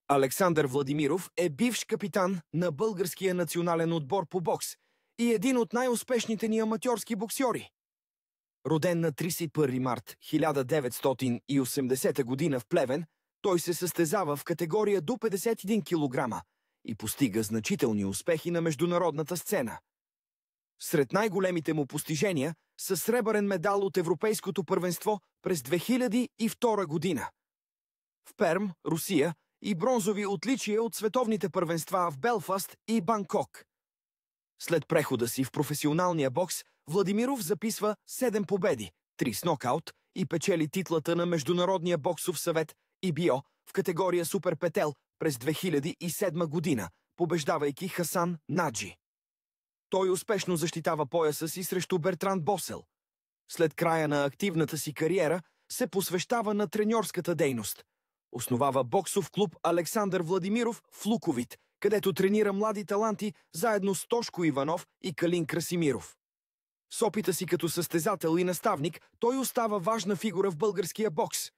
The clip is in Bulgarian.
Александър Владимиров е бивш капитан на българския национален отбор по бокс и един от най-успешните ни аматьорски боксьори. Роден на 31 март 1980 година в Плевен, той се състезава в категория до 51 кг и постига значителни успехи на международната сцена. Сред най-големите му постижения са сребърен медал от Европейското първенство през 2002 година в Перм, Русия, и бронзови отличия от световните първенства в Белфаст и Банкок. След прехода си в професионалния бокс, Владимиров записва 7 победи, 3 с нокаут и печели титлата на Международния боксов съвет (ИБО) в категория Супер Петел през 2007 година, побеждавайки Хасан Наджи. Той успешно защитава пояса си срещу Бертранд Босел. След края на активната си кариера се посвещава на треньорската дейност. Основава боксов клуб Александър Владимиров в Луковит, където тренира млади таланти заедно с Тошко Иванов и Калин Красимиров. С опита си като състезател и наставник, той остава важна фигура в българския бокс.